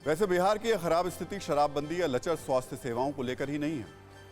वैसे बिहार की यह खराब स्थिति शराबबंदी या लचर स्वास्थ्य सेवाओं को लेकर ही नहीं है।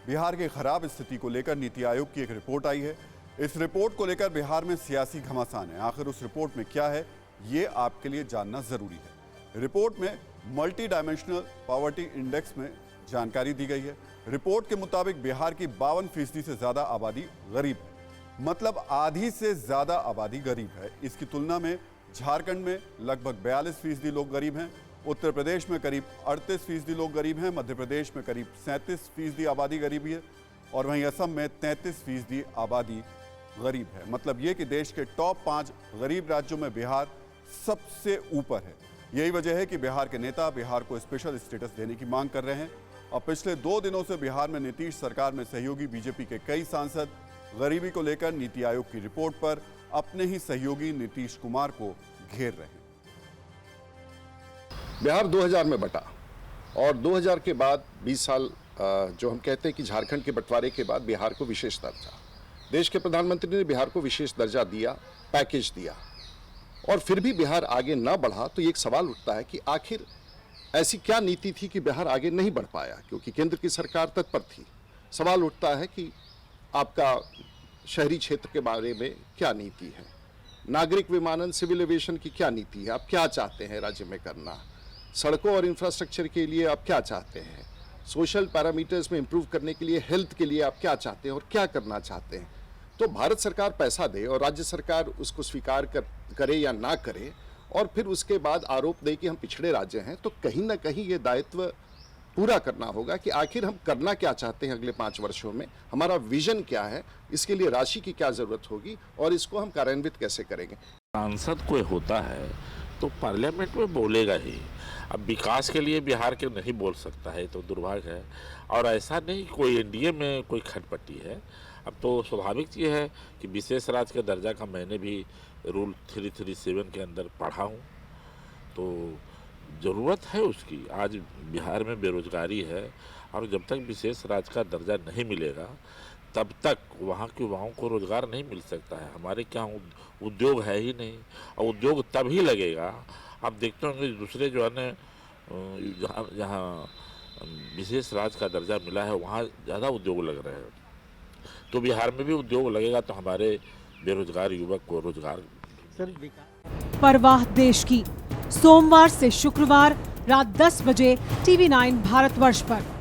बिहार की खराब स्थिति को लेकर नीति आयोग की एक रिपोर्ट आई है। इस रिपोर्ट को लेकर बिहार में सियासी घमासान है। आखिर उस रिपोर्ट में क्या है, ये आपके लिए जानना जरूरी है। रिपोर्ट में मल्टी डायमेंशनल पॉवर्टी इंडेक्स में जानकारी दी गई है। रिपोर्ट के मुताबिक बिहार की 52% से ज्यादा आबादी गरीब है, मतलब आधी से ज्यादा आबादी गरीब है। इसकी तुलना में झारखंड में लगभग 42% लोग गरीब हैं, उत्तर प्रदेश में करीब 38% लोग गरीब हैं, मध्य प्रदेश में करीब 37% आबादी गरीबी है और वहीं असम में 33% आबादी गरीब है। मतलब ये कि देश के टॉप 5 गरीब राज्यों में बिहार सबसे ऊपर है। यही वजह है कि बिहार के नेता बिहार को स्पेशल स्टेटस देने की मांग कर रहे हैं और पिछले 2 दिनों से बिहार में नीतीश सरकार में सहयोगी बीजेपी के कई सांसद गरीबी को लेकर नीति आयोग की रिपोर्ट पर अपने ही सहयोगी नीतीश कुमार को घेर रहे हैं। बिहार 2000 में बटा और 2000 के बाद 20 साल जो हम कहते हैं कि झारखंड के बंटवारे के बाद बिहार को विशेष दर्जा, देश के प्रधानमंत्री ने बिहार को विशेष दर्जा दिया, पैकेज दिया और फिर भी बिहार आगे ना बढ़ा। तो एक सवाल उठता है कि आखिर ऐसी क्या नीति थी कि बिहार आगे नहीं बढ़ पाया, क्योंकि केंद्र की सरकार तत्पर थी। सवाल उठता है कि आपका शहरी क्षेत्र के बारे में क्या नीति है, नागरिक विमानन सिविल एविएशन की क्या नीति है, आप क्या चाहते हैं राज्य में करना, सड़कों और इंफ्रास्ट्रक्चर के लिए आप क्या चाहते हैं, सोशल पैरामीटर्स में इंप्रूव करने के लिए, हेल्थ के लिए आप क्या चाहते हैं और क्या करना चाहते हैं। तो भारत सरकार पैसा दे और राज्य सरकार उसको स्वीकार करे या ना करे और फिर उसके बाद आरोप दे कि हम पिछड़े राज्य हैं, तो कहीं ना कहीं ये दायित्व पूरा करना होगा कि आखिर हम करना क्या चाहते हैं अगले 5 वर्षों में, हमारा विजन क्या है, इसके लिए राशि की क्या जरूरत होगी और इसको हम कार्यान्वित कैसे करेंगे। सांसद कोई होता है तो पार्लियामेंट में बोलेगा ही। अब विकास के लिए बिहार के नहीं बोल सकता है तो दुर्भाग्य है। और ऐसा नहीं कोई एनडीए में कोई खटपटी है। अब तो स्वाभाविक चीज़ है कि विशेष राज्य के दर्जा का मैंने भी रूल 337 के अंदर पढ़ा हूँ, तो ज़रूरत है उसकी। आज बिहार में बेरोजगारी है और जब तक विशेष राज्य का दर्जा नहीं मिलेगा तब तक वहाँ के युवाओं को रोज़गार नहीं मिल सकता है। हमारे क्या उद्योग है ही नहीं और उद्योग तभी लगेगा। आप देखते होंगे दूसरे जो है ना जहाँ विशेष राज्य का दर्जा मिला है वहाँ ज़्यादा उद्योग लग रहे हैं। तो बिहार में भी उद्योग लगेगा तो हमारे बेरोजगार युवक को रोजगार। परवाह देश की, सोमवार से शुक्रवार रात 10 बजे TV9 भारतवर्ष पर।